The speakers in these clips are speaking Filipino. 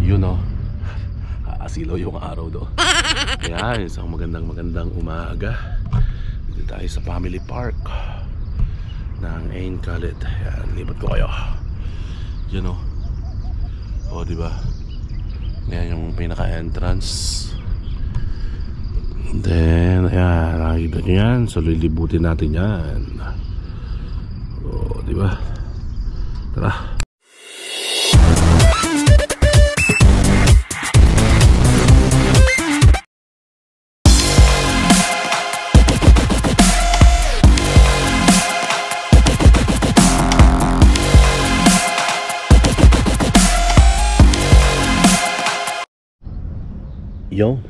You know, asilaw yung araw do. Kaya isang magandang umaga. Dito tayo sa family park ng Ain Khalid. Ayan, libat ko kayo. You know, o diba, yan yung pinaka-entrance. Then, ayan, nakikita nyo yan. So, lilibutin natin yan. O, diba? Tara. Yo,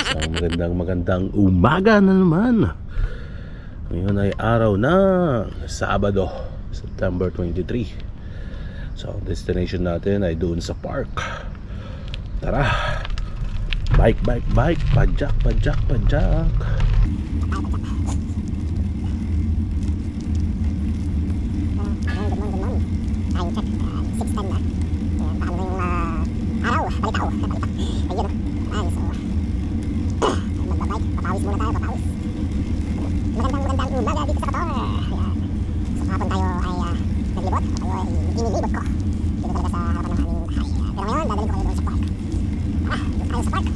isang magandang umaga na naman. Ngayon ay araw ng Sabado, September 23. So, destination natin ay doon sa park. Tara, bike, pajak. Magandang umaga dito sa Qatar. Ayan. So kahapon tayo ay naglibot. Tayo ay inilibot ko dito talaga sa harapan ng aming bahay. Pero ngayon, dadalhin ko kayo doon sa park. Tara, doon tayo sa park.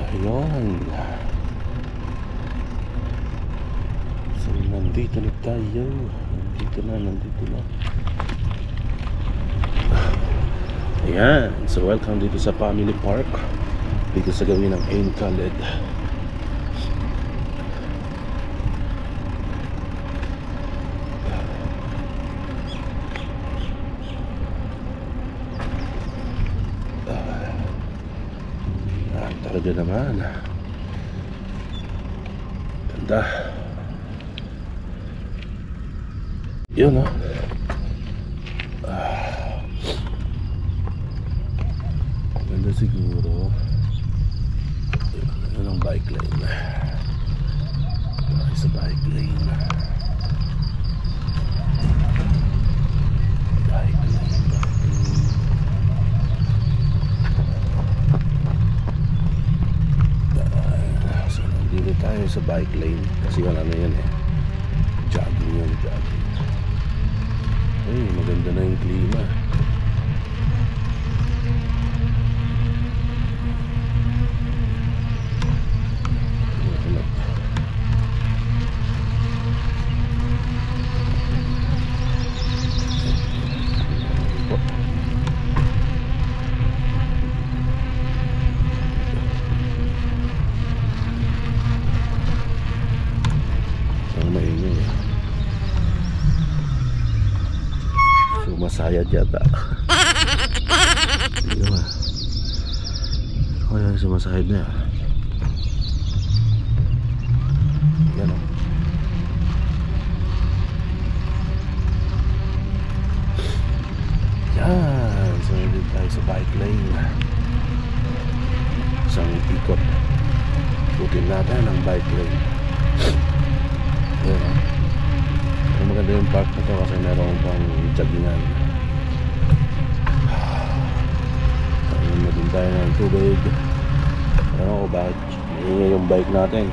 Ayun. So, nandito na tayo. Nandito na. Ayan. So, welcome dito sa family park. Dito sa gawin ng Ain Khalid. Talaga naman. Ganda. Yun, no? Ganda siguro. Yun ang bike lane. Sa bike lane. Tayo sa bike lane kasi wala na yan jogging. Ay, maganda na yung klima. Sumasayad yata. Hindi naman. O yan, sumasayad na yan. Yan o. Yan. So nandun tayo sa bike lane. Isang ikot. Butin natin ang bike lane. Yan o. Maganda yung park na to kasi meron pang joggingan. Ayun na din tayo ng tubig. Ano ko bakit iingay yung bike natin.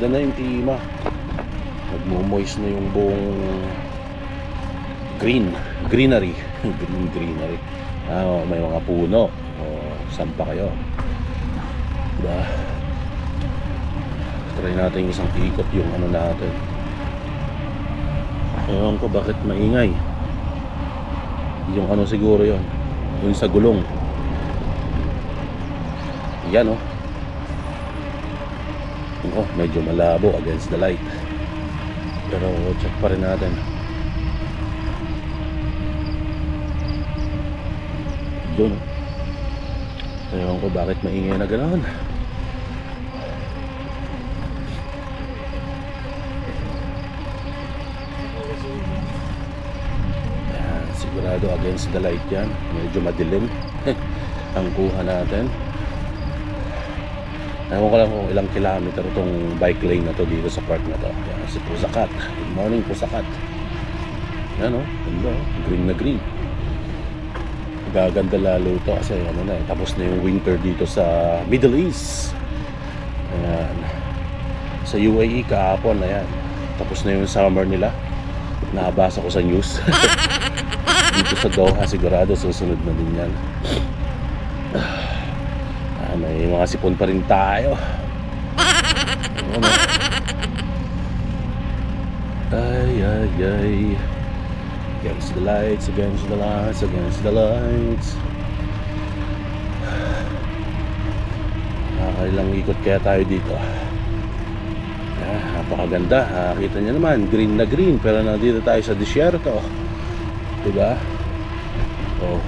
Ganda na yung klima. Nagmo-moist na yung buong greenery. Greenery. May mga puno. Saan pa kayo? Diba? Try natin isang ikot yung ano natin. Ewan ko bakit maingay. Yung ano siguro yon, yung sa gulong. Yan oh. Oh, medyo malabo against the light. Pero check pa rin natin. Doon oh. Ewan ko bakit maingay na gano'n. Sigurado against the light yan. Medyo madilim ang kuha natin. Ewan ko lang kung ilang kilometer itong bike lane na to dito sa park na to. Yan, si Pusakat. Good morning Pusakat. Yan o, ganda o. Green na green. Gaganda lalo ito kasi ano na eh, tapos na yung winter dito sa Middle East. Ayan. Sa UAE kahapon na yan. Tapos na yung summer nila. Nakabasa ko sa news. Dito sa Doha sigurado susunod na din yan. May mga sipon pa rin tayo. Ano? Ay. Against the lights, against the lights, against the lights. Nakakailang ikot kaya tayo dito. Napakaganda. Kita nyo naman, green na green. Pero nandito tayo sa disyerto. Diba? Oh.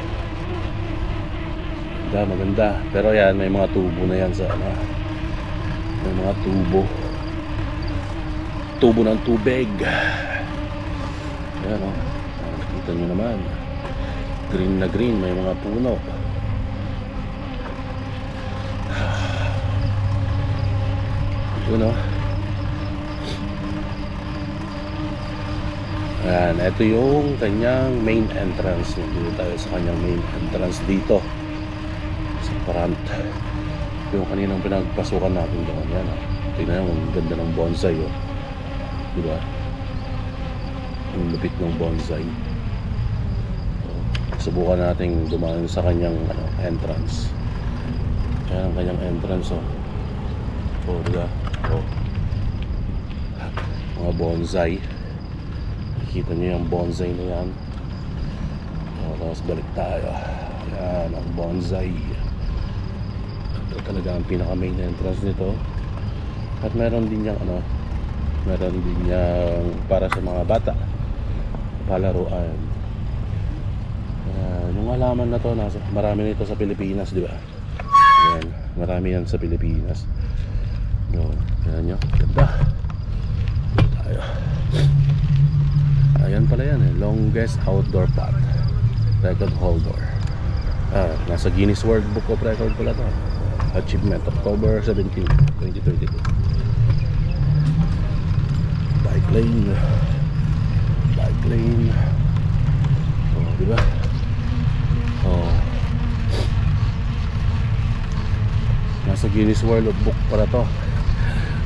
Maganda. Pero yan, may mga tubo na yan sa ano. May mga tubo ng tubig. Yan o. Nakikita nyo naman. Green na green. May mga puno. Yun o. Yan. Ito yung kanyang main entrance. Dito tayo sa kanyang main entrance dito. Front. Yung kaninang pinagpasukan natin doon. Yan o. Tingnan mo, ang ganda ng bonsai o. Diba? Ang lupit ng bonsai. So, subukan natin dumaan sa kanyang entrance. Yan ang kanyang entrance o. O, diba? O. Mga bonsai. Nakikita nyo yung bonsai na yan. O, tapos balik tayo. Yan ang bonsai. Talaga ang pinaka main entrance nito. At meron din yang meron din yang para sa mga bata palaruan. Yung halaman na to marami nito sa Pilipinas, di ba? Yan, marami yan sa Pilipinas. Yan nyo, ganda. Tayo. Ayan pala yan eh, longest outdoor path, record holder. Nasa Guinness World Book of Record pala to. Achievement, October 17, 2032. Bike lane. Oh, diba? Oh. Nasa Guinness World Book para to.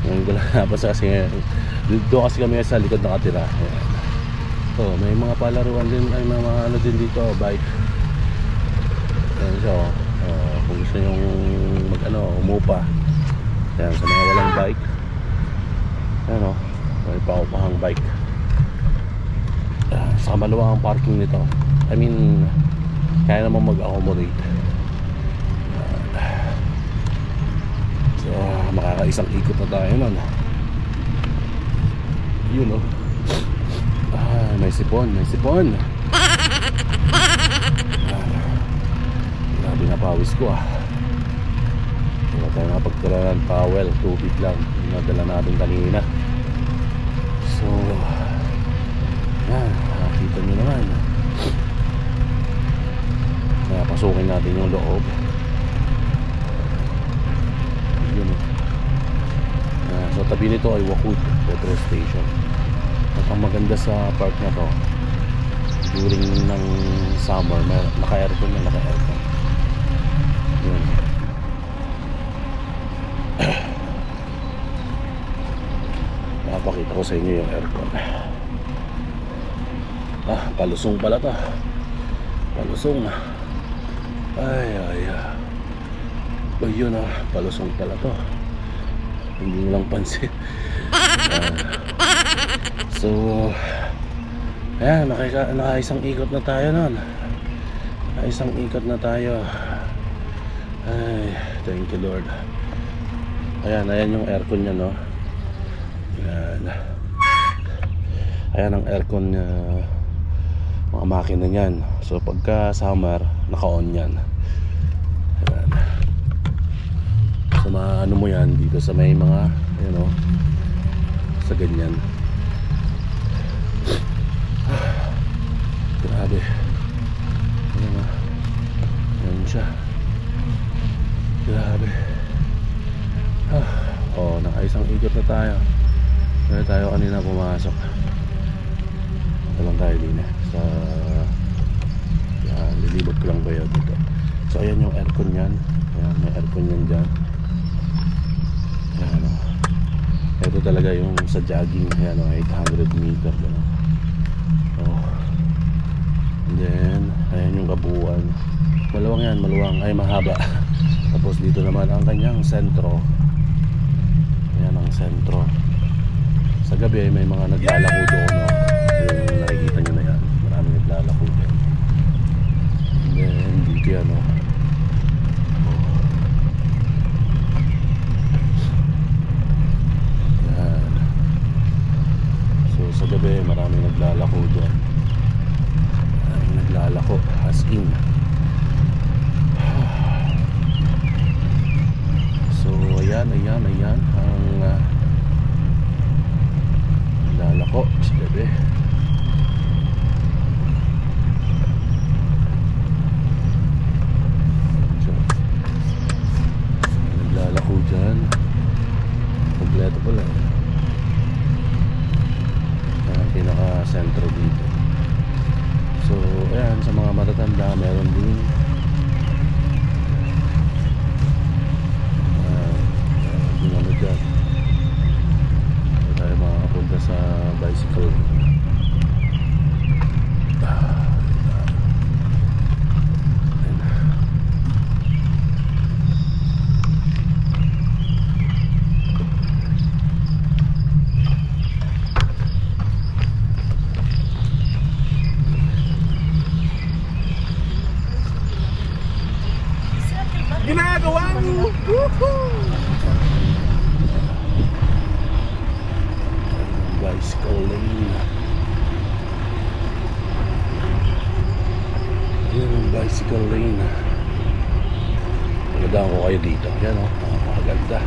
Ngayon ko lang nabasa kasi dito kasi kami sa likod nakatira. Oh, may mga palaruan din, ay mga ano din dito, bike. Ayan siya oh. Kung gusto nyong umupa. Ayan, sa mga walang bike. Ayan o, may paupahang bike. Sa maluwang ang parking nito. I mean, kaya naman mag-accommodate. So, makakaisang ikot na tayo nun. Yun o. May sipon. Grabe na pawis ko Wala tayo nakapagtala ng towel, tubig lang yung nadala natin kanina. So yan, nakakita nyo naman. Pasukin natin yung loob. Yun so tabi nito ay Wakut petrol station. At ang maganda sa park na to, during ng summer, naka-aircon. Yun. ko sa inyo yung aircon. Palusong pala to. Palusong. Ay. Ayun palusong pala to. Hindi mo lang pansin. So ayan, nakaisang ikot na tayo nun. Nakaisang ikot na tayo. Ay, thank you Lord. Ayan yung aircon nya, no. Ayan ang aircon nya, mga makina nyan. So pagka summer, naka-on yan. Ayan. So maano mo yan dito sa may mga, sa ganyan. Grabe. Ayan siya. Grabe. Nakaisang ikot na tayo. Kaya tayo kanina pumasok. Ito lang tayo din sa lilibot ko lang ba yun dito. So ayan yung aircon yan. Ayan, may aircon yan dyan. Ayan, ito talaga yung sa jogging. Ayan, 800 meter. And then ayan yung kabuuan. Maluwang yan, ay mahaba. Tapos dito naman ang kanyang sentro. Ayan ang sentro. Sa gabi may mga naglalako doon, yung nakikita nyo na yan. Maraming naglalako doon. And then dito yan, Ayan. So sa gabi maraming naglalako doon. Maraming naglalako as in. So ayan ang lalako sa gabi. Naglalako dyan. Kompleto pala. Ang pinaka-sentro dito. So ayan, sa mga matatanda meron din. Tayo makakapunta sa bicycle. Ginagawa mo! Woohoo! Bicycle lane. Yan ang bicycle lane. Pagandaan ko kayo dito. Yan napakaganda.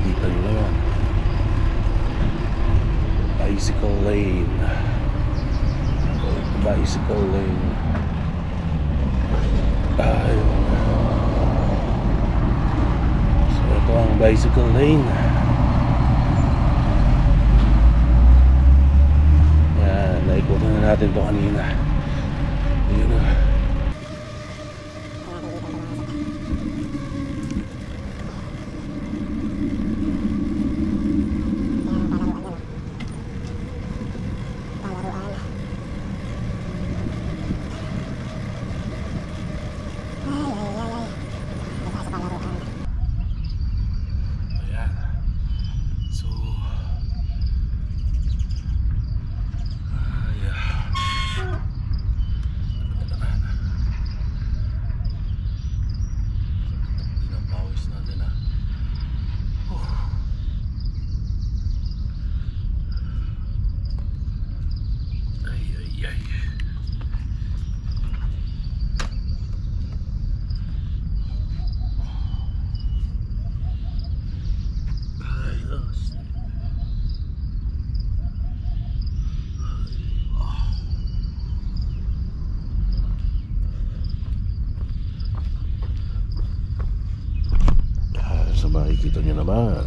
Dito nyo naman. Bicycle lane. Bicycle lane. Ayun. So ito ang bicycle lane. Naikutan na natin ito kanina. Ayan na. Makikita nyo naman.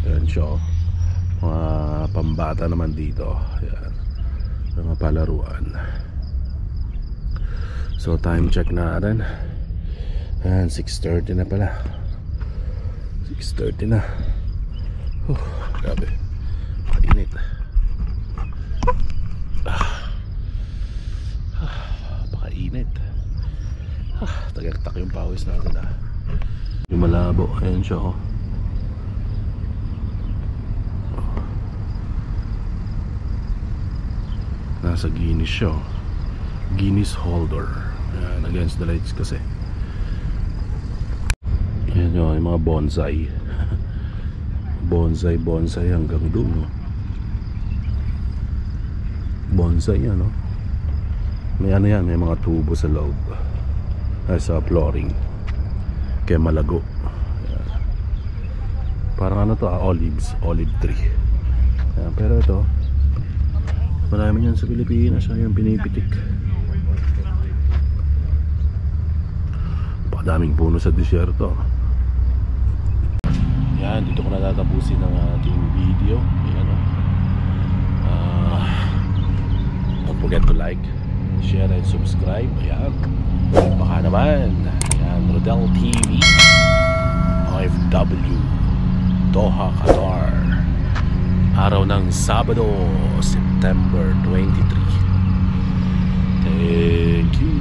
Ayan siya, mga pambata naman dito. Ayan, mga palaruan. So time check natin. Ayan, 6:30 na pala. 6:30 na. Grabe. init. Pakainit. Tagaktak yung pawis natin Yung malabo, ayan siya Nasa Guinness siya Guinness holder. Ayan, against the lights kasi. Ayan yung mga bonsai. Bonsai hanggang doon Bonsai yan May ano yan, may mga tubo sa loob. Ay, sa flooring. Kaya malago. Ayan. Parang ano to olive tree. Ayan, pero ito marami yan sa Pilipinas yung pinipitik. Pakadaming puno sa disyerto. Yan, dito ko natatapusin ang ating video. Ayan don't forget to like, share and subscribe. Ayan, baka naman. Ayan, Rodel TV OFW, Doha, Qatar. Araw ng Sabado, September 23. Thank you.